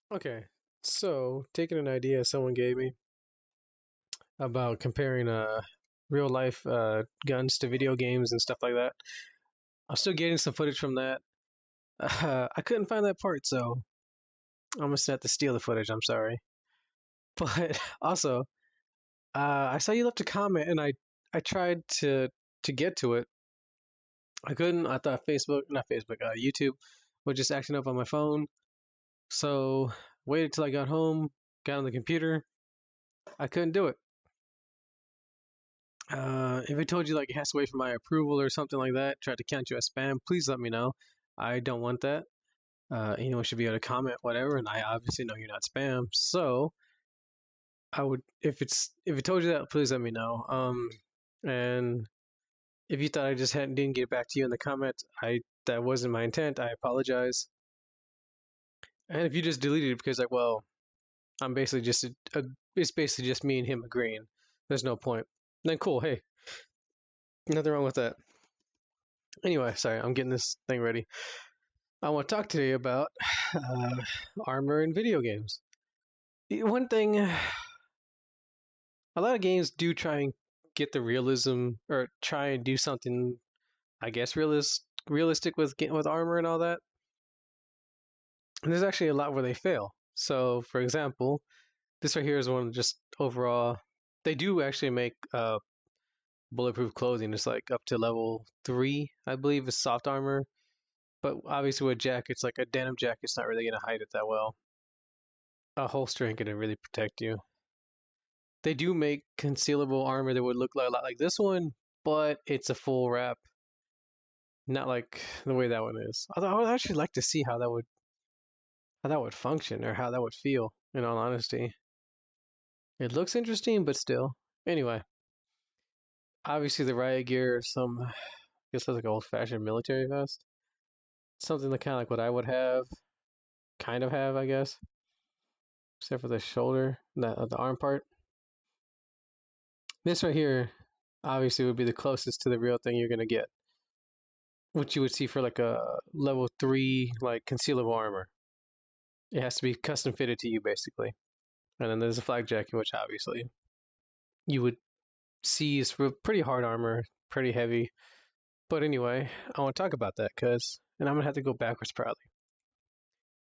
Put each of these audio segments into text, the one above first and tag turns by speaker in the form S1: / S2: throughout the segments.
S1: Okay, so taking an idea someone gave me about comparing real life guns to video games and stuff like that. I'm still getting some footage from that. I couldn't find that part, so I'm gonna have to steal the footage. I'm sorry, but also I saw you left a comment, and I tried to get to it. I couldn't. I thought Facebook, not Facebook, YouTube was just acting up on my phone. So waited till I got home, got on the computer. I couldn't do it. If it told you like it has to wait for my approval or something like that, tried to count you as spam, please let me know. I don't want that. Anyone should be able to comment whatever, and I obviously know you're not spam. So I would, if it told you that, please let me know. And if you thought I just didn't get back to you in the comments, I that wasn't my intent. I apologize. And if you just deleted it because like, well, I'm basically just it's basically just me and him agreeing. There's no point. Then cool. Hey, nothing wrong with that. Anyway, sorry, I'm getting this thing ready. I want to talk today about uh, armor in video games. One thing, a lot of games do try and get the realism or try and do something, I guess, realistic with armor and all that. And there's actually a lot where they fail. So, for example, this right here is one just overall. They do actually make bulletproof clothing. It's like up to level 3, I believe, is soft armor. But obviously, with jackets, like a denim jacket's not really gonna hide it that well. A holster ain't gonna really protect you. They do make concealable armor that would look like, a lot like this one, but it's a full wrap, not like the way that one is. Although I would actually like to see how that would function or how that would feel. In all honesty, it looks interesting, but still. Anyway, obviously the riot gear, I guess that's like an old-fashioned military vest, something that kind of like what I would have, kind of have, I guess, except for the shoulder, the arm part. This right here, obviously, would be the closest to the real thing you're gonna get, what you would see for like a level 3 like concealable armor. It has to be custom fitted to you basically. And then there's a flak jacket, which obviously you would see is pretty hard armor, pretty heavy. But anyway, I want to talk about that and I'm gonna have to go backwards probably.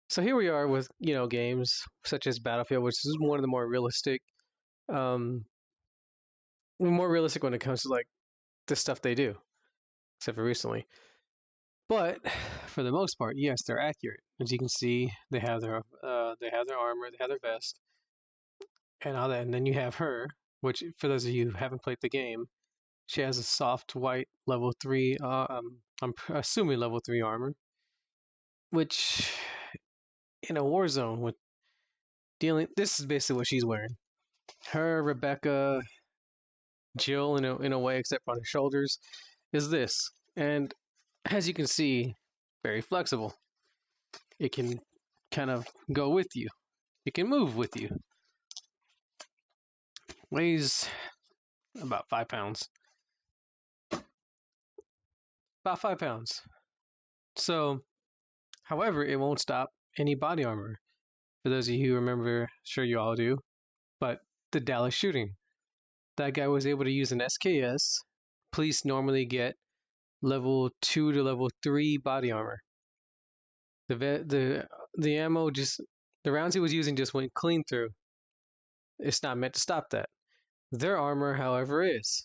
S1: So here we are with games such as Battlefield, which is one of the um, more realistic when it comes to like the stuff they do, except for recently. But for the most part, yes, they're accurate. As you can see, they have their armor, they have their vest, and all that. And then you have her, which for those of you who haven't played the game, she has a soft white level 3. I'm assuming level 3 armor, which in a war zone with dealing, this is basically what she's wearing. Her, Rebecca, Jill, in a way, except on her shoulders, is this. And as you can see, very flexible. It can kind of go with you. It can move with you. Weighs about 5 pounds. About 5 pounds. So, however, it won't stop any body armor. For those of you who remember, sure you all do, but the Dallas shooting. That guy was able to use an SKS. Police normally get level 2 to level 3 body armor. The ammo just the rounds he was using just went clean through. It's not meant to stop that. Their armor, however, is.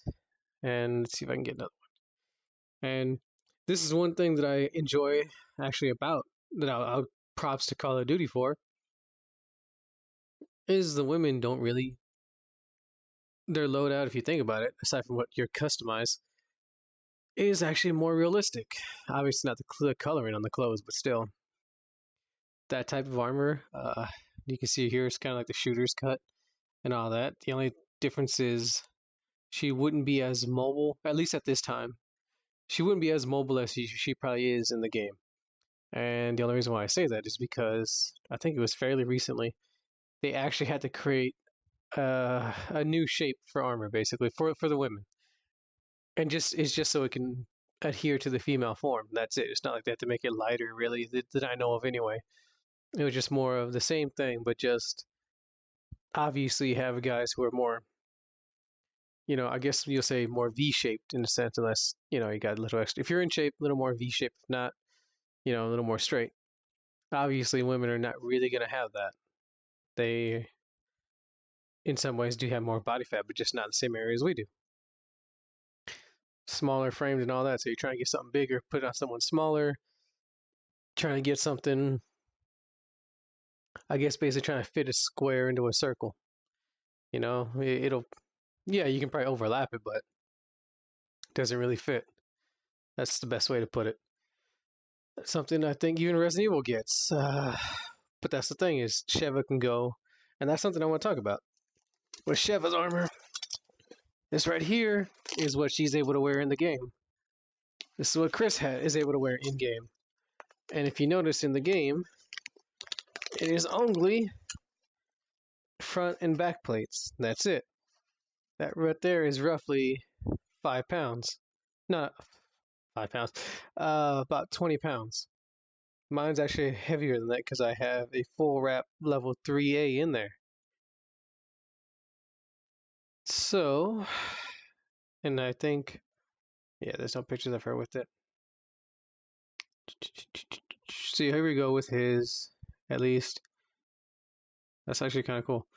S1: And let's see if I can get another. And this is one thing that I enjoy actually about that I'll props to Call of Duty for is the women don't really their loadout, if you think about it, aside from what you're customized, is actually more realistic. Obviously not the coloring on the clothes, but still that type of armor. You can see here it's kind of like the shooter's cut and all that. The only difference is she wouldn't be as mobile, at least at this time. She wouldn't be as mobile as she probably is in the game. And the only reason why I say that is because I think it was fairly recently they actually had to create a new shape for armor, basically for the women, and it's just so it can adhere to the female form. That's it. It's not like they have to make it lighter, really, that I know of anyway. It was just more of the same thing, but just obviously you have guys who are more, I guess you'll say more V-shaped in a sense, unless, you got a little extra. If you're in shape, a little more V-shaped. If not, a little more straight. Obviously, women are not really going to have that. They, in some ways, do have more body fat, but just not in the same area as we do. Smaller frames and all that. So you're trying to get something bigger, put it on someone smaller, trying to get something, I guess, basically trying to fit a square into a circle. It'll, yeah, you can probably overlap it, but it doesn't really fit. That's the best way to put it. That's something I think even Resident Evil gets. But that's the thing is Sheva can go, and that's something I want to talk about. With Sheva's armor, this right here is what she's able to wear in the game. This is what Chris is able to wear in game. And if you notice in the game, it is only front and back plates. That's it. That right there is roughly 5 pounds. Not 5 pounds. About 20 pounds. Mine's actually heavier than that because I have a full wrap level 3A in there. So, and I think, yeah, there's no pictures of her with it. So here we go with his, at least. That's actually kind of cool.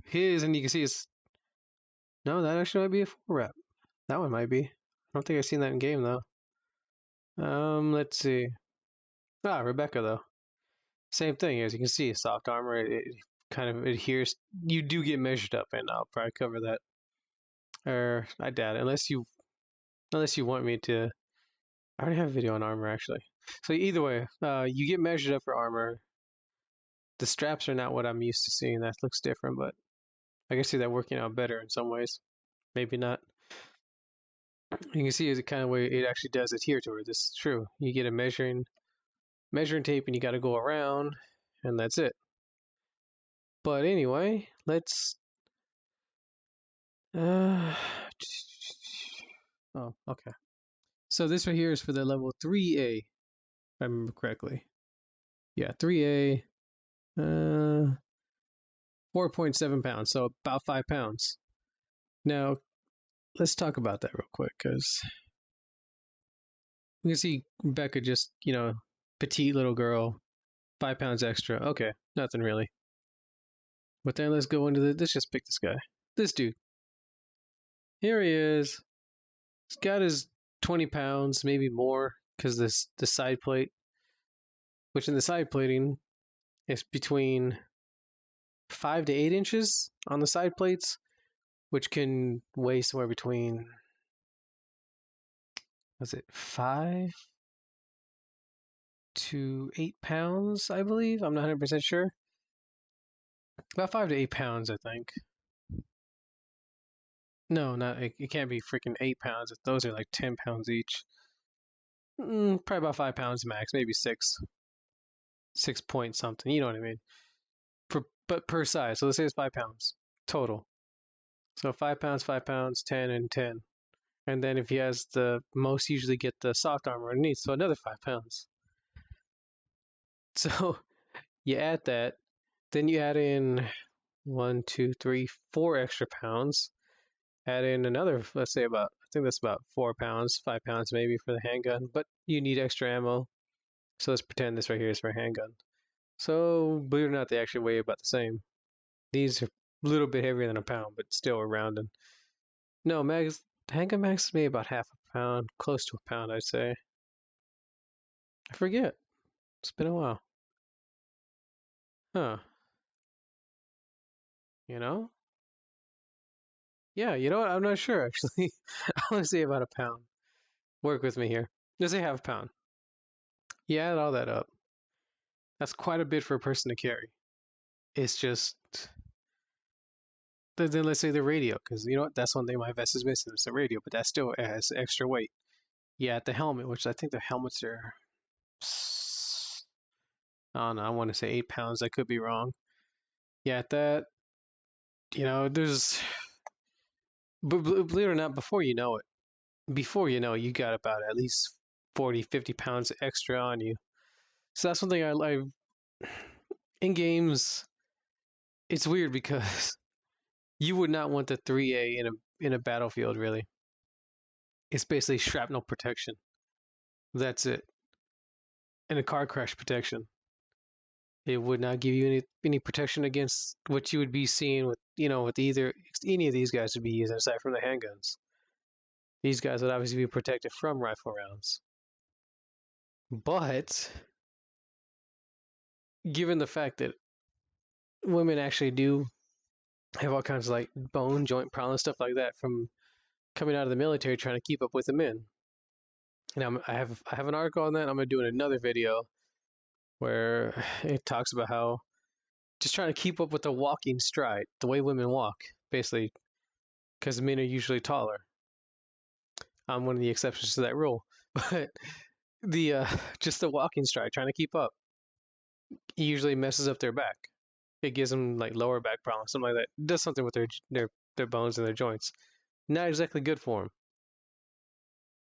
S1: His, and you can see it's, no, that actually might be a full wrap. That one might be. I don't think I've seen that in game though. Let's see. Rebecca though. Same thing, as you can see, soft armor, it kind of adheres. You do get measured up, and I'll probably cover that. Or I doubt it, unless you want me to. I already have a video on armor actually. So either way, you get measured up for armor. The straps are not what I'm used to seeing. That looks different, but I can see that working out better in some ways. Maybe not. You can see the kind of way it actually does adhere to it. This is true. You get a measuring tape, and you got to go around, and that's it. But anyway, let's. Oh, okay. So this right here is for the level 3A, if I remember correctly. Yeah, 3A. 4.7 pounds, so about 5 pounds. Now, let's talk about that real quick, because you can see Becca just, petite little girl, 5 pounds extra. Okay, nothing really. But then let's go into let's just pick this guy. This dude. Here he is. He's got his 20 pounds, maybe more, because the side plate, which in the side plating is between 5 to 8 inches on the side plates, which can weigh somewhere between, was it 5 to 8 pounds, I believe. I'm not 100% sure. About 5 to 8 pounds, I think. No, not it can't be freaking 8 pounds. Those are like 10 pounds each. Probably about 5 pounds max, maybe 6 point something. You know what I mean? But per size. So let's say it's 5 pounds total. So 5 pounds, 5 pounds, 10, and 10. And then if he has the most, usually get the soft armor underneath, so another 5 pounds. So you add that, then you add in 1, 2, 3, 4 extra pounds. Add in another, let's say I think that's about 4 pounds, 5 pounds maybe for the handgun, but you need extra ammo. So let's pretend this right here is for a handgun. So believe it or not, they actually weigh about the same. These are a little bit heavier than a pound, but still around. And no, handgun max is maybe about half a pound, close to a pound, I'd say. I forget. It's been a while. Huh. You know? Yeah, you know what? I'm not sure actually. I want to say about a pound. Work with me here. Let's say half a pound. You add all that up. That's quite a bit for a person to carry. It's just. Then let's say the radio, because you know what? That's one thing my vest is missing. It's the radio, but that still has extra weight. Yeah, the helmet, which I think the helmets are. I don't know. I want to say 8 pounds. I could be wrong. Yeah, that. There's. But believe it or not, before you know it, you got about at least 40, 50 pounds extra on you. So that's one thing I in games, it's weird because you would not want the 3A in a battlefield. Really, it's basically shrapnel protection. That's it, and a car crash protection. It would not give you any protection against what you would be seeing with with either any of these guys would be using aside from the handguns. These guys would obviously be protected from rifle rounds. But given the fact that women actually do have all kinds of like bone joint problems, stuff like that from coming out of the military trying to keep up with the men. And I have an article on that. I'm gonna do another video where it talks about how just trying to keep up with the walking stride, the way women walk, basically, because men are usually taller. I'm one of the exceptions to that rule, but the just the walking stride, trying to keep up, usually messes up their back. It gives them like lower back problems, something like that. It does something with their bones and their joints. Not exactly good for them.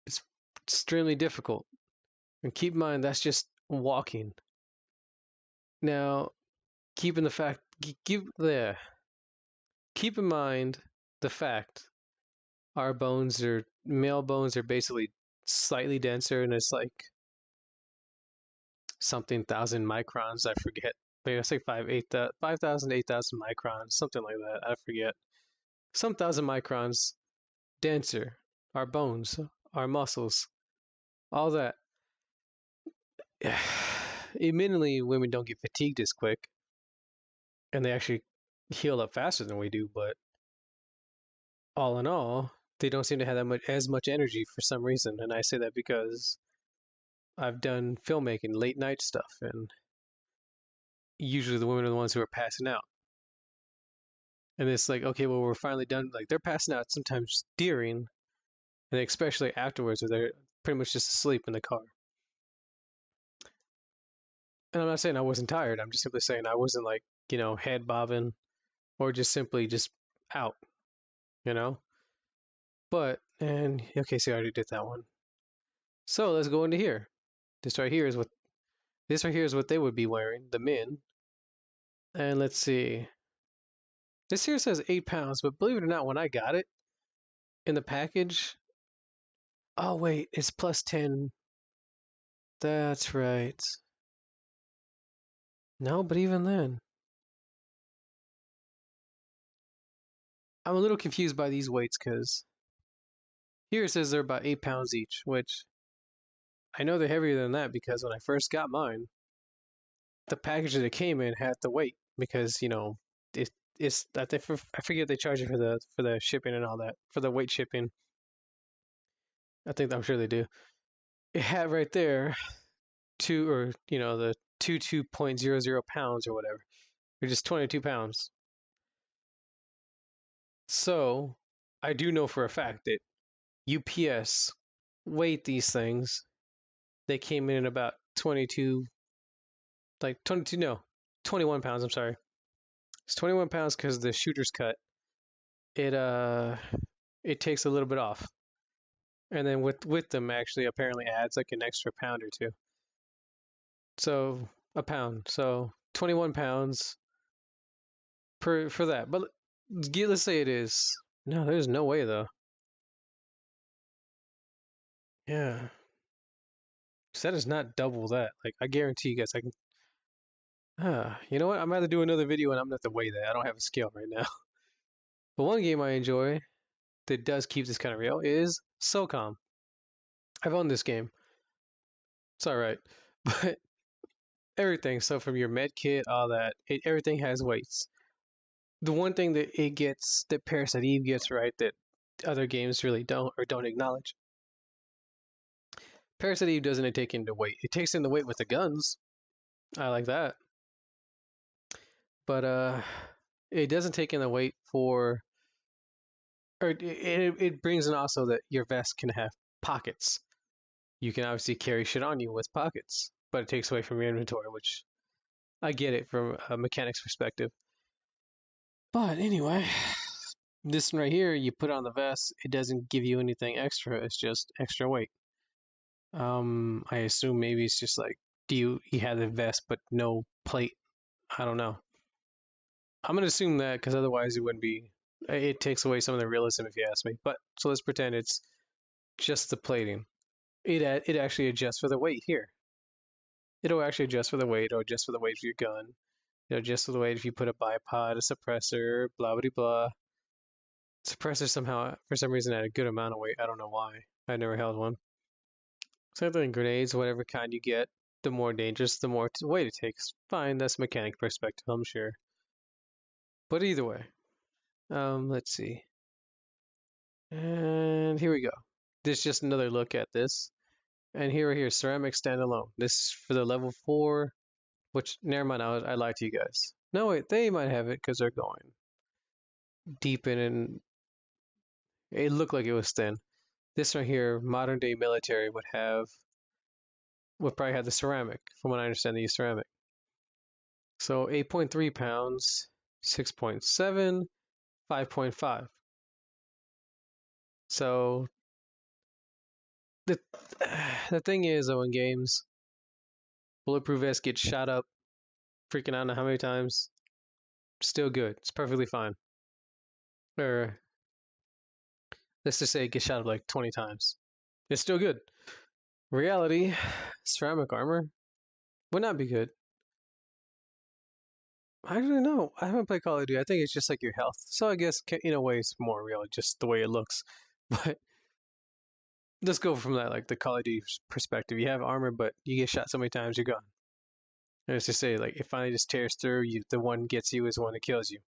S1: It's extremely difficult. And keep in mind that's just walking. Now, keeping the fact keep in mind the fact our bones are male bones are basically slightly denser and it's like something thousand microns. I forget. Maybe I say 5,000, 8,000 microns, something like that. I forget. Some thousand microns denser. Our bones, our muscles, all that. Admittedly, women don't get fatigued as quick, and they actually heal up faster than we do. But all in all, they don't seem to have as much energy for some reason. And I say that because I've done filmmaking, late night stuff, and usually the women are the ones who are passing out. And it's like, okay, well, we're finally done. Like they're passing out sometimes during, and especially afterwards, where they're pretty much just asleep in the car. And I'm not saying I wasn't tired. I'm just simply saying I wasn't like, head bobbing or just simply just out, you know? But, and okay, so I already did that one. So let's go into here. This right here is what they would be wearing, the men. And let's see. This here says 8 pounds, but believe it or not, when I got it in the package, oh wait, it's plus 10. That's right. No, but even then, I'm a little confused by these weights because here it says they're about 8 pounds each, which I know they're heavier than that because when I first got mine, the package that it came in had the weight because it, it's that I forget they charge you for the shipping and all that for the weight shipping. I'm sure they do. It had right there the 22.00 pounds or whatever, or just 22 pounds. So I do know for a fact that UPS weighed these things. They came in at about 22, like 22, no, 21 pounds. I'm sorry. It's 21 pounds because the shooter's cut. It it takes a little bit off, and then with them actually apparently adds like an extra pound or two. So a pound. So 21 pounds per for that. But let's say it is. No, there's no way though. Yeah, so that is not double that. Like I guarantee you guys, I can. You know what? I'm about to do another video and I'm gonna have to weigh that. I don't have a scale right now. But one game I enjoy that does keep this kind of real is SOCOM. I've owned this game. It's all right, but everything. So from your med kit, all that, everything has weights. The one thing that it gets, that Parasite Eve gets right, that other games really don't or don't acknowledge. Parasite Eve doesn't take into weight. It takes in the weight with the guns. I like that, but it doesn't take in the weight for, or it brings in also that your vest can have pockets. You can obviously carry shit on you with pockets, but it takes away from your inventory, which I get it from a mechanic's perspective. But anyway, this one right here, you put on the vest, it doesn't give you anything extra. It's just extra weight. I assume maybe it's just like do you have the vest but no plate? I don't know. I'm gonna assume that because otherwise it wouldn't be. It takes away some of the realism if you ask me. But so let's pretend it's just the plating. It actually adjusts for the weight here. It'll actually adjust for the weight. It'll adjust for the weight of your gun. It'll adjust for the weight if you put a bipod, a suppressor, blah blah blah. Suppressor somehow, for some reason, had a good amount of weight. I don't know why. I never held one. Same thing, grenades, whatever kind you get, the more dangerous, the more weight it takes. Fine, that's mechanic perspective, I'm sure. But either way, let's see. And here we go. This is just another look at this. And here, ceramic standalone. This is for the level 4, which, never mind, I lied to you guys. No, wait, they might have it because they're going deep in, and it looked like it was thin. This right here, modern day military would probably have the ceramic, from what I understand, they use ceramic. So 8.3 pounds, 6.7, 5.5. So the the thing is, though, in games, bulletproof vest gets shot up freaking I don't know how many times. Still good. It's perfectly fine. Or let's just say it gets shot up like 20 times. It's still good. Reality, ceramic armor would not be good. I don't know. I haven't played Call of Duty. I think it's just like your health. So I guess in a way it's more real, just the way it looks. But let's go from that, like the Call of Duty perspective. You have armor, but you get shot so many times, you're gone. And it's just say like it finally just tears through you. The one gets you is the one that kills you.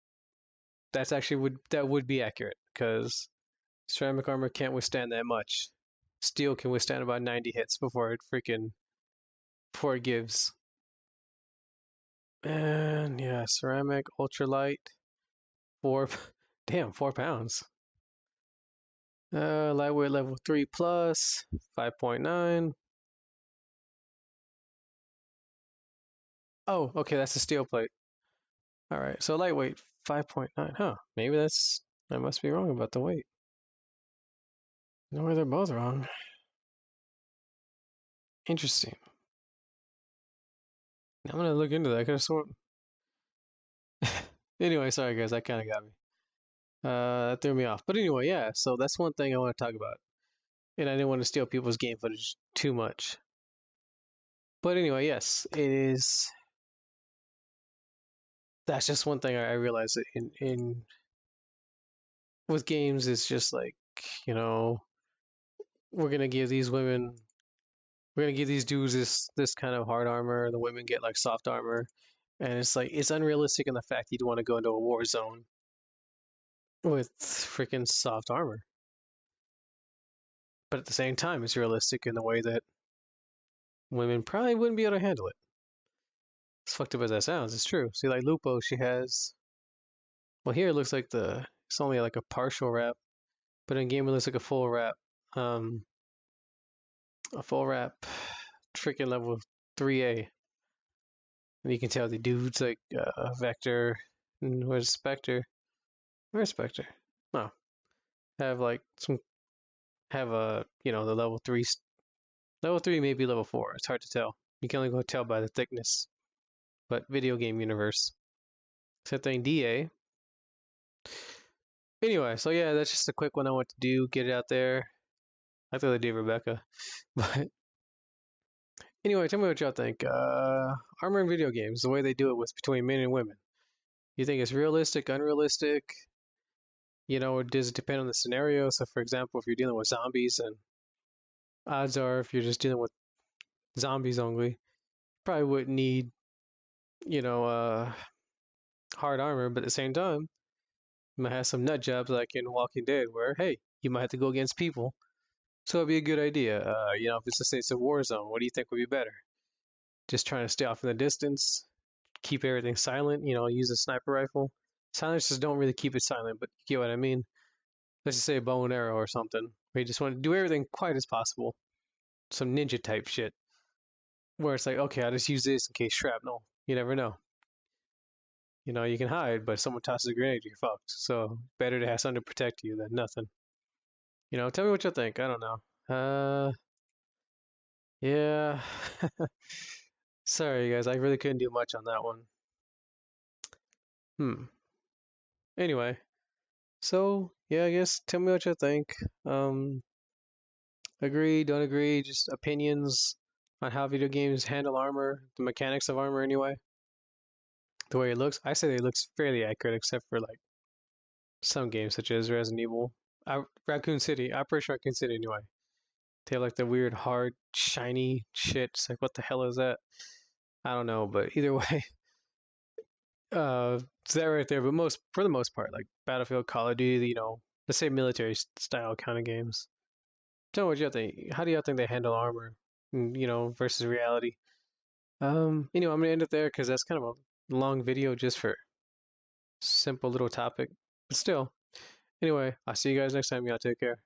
S1: That's actually would be accurate because ceramic armor can't withstand that much. Steel can withstand about 90 hits before it gives. And yeah, ceramic ultralight, 4 damn 4 pounds. Lightweight level 3 plus 5.9. Oh, okay, that's a steel plate. All right, so lightweight 5.9. Huh? Maybe I must be wrong about the weight. No, they're both wrong. Interesting. I'm gonna look into that. I could have sworn. Anyway, sorry guys, that kind of got me. That threw me off. But anyway, yeah. So that's one thing I want to talk about, and I didn't want to steal people's game footage too much. But anyway, yes, it is. That's just one thing I realized that in with games, it's just like you know we're gonna give these women, we're gonna give these dudes this kind of hard armor. The women get like soft armor, and it's like it's unrealistic in the fact you'd want to go into a war zone with freaking soft armor. But at the same time, it's realistic in the way that women probably wouldn't be able to handle it. As fucked up as that sounds, it's true. See, like Lupo, she has. Well, here it looks like it's only like a partial wrap, but in game it looks like Um, a full wrap, freaking level 3A, and you can tell the dudes like Vector and where's Spectre? Where's Spectre? No, have like some have a the level 3 maybe level 4. It's hard to tell. You can only go tell by the thickness. But video game universe. Same thing DA. Anyway, so yeah, that's just a quick one I want to do. Get it out there. I thought I did Rebecca. But anyway, tell me what y'all think. Armor in video games, the way they do it with between men and women. You think it's realistic, unrealistic? Or does it depend on the scenario? So, for example, if you're dealing with zombies, and odds are, if you're just dealing with zombies only, probably wouldn't need, you know, uh, hard armor. But at the same time, you might have some nut jobs like in Walking Dead, where hey, you might have to go against people. So it'd be a good idea. If it's a war zone, what do you think would be better? Just trying to stay off in the distance, keep everything silent. Use a sniper rifle. Silencers don't really keep it silent, but you get what I mean. Let's just say a bow and arrow or something, where you just want to do everything quiet as possible. Some ninja type shit, where it's like, okay, I'll just use this in case shrapnel. You never know. You can hide, but if someone tosses a grenade, you're fucked. So better to have something to protect you than nothing. Tell me what you think. I don't know. Yeah. Sorry, guys, I really couldn't do much on that one. Hmm. Anyway, so yeah, I guess tell me what you think. Um, Agree, don't agree, just opinions on how video games handle armor, the mechanics of armor anyway, the way it looks. I say it looks fairly accurate, except for like some games such as Resident Evil, Raccoon City, Operation Raccoon City anyway. They have like the weird, hard, shiny shit. It's like, what the hell is that? I don't know, but either way, it's that right there. But for the most part, like Battlefield, Call of Duty, let's say military style kind of games. Tell me what you think. How do you think they handle armor, versus reality? I'm gonna end it there because that's kind of a long video just for simple little topic. But still, anyway, I'll see you guys next time. Y'all take care.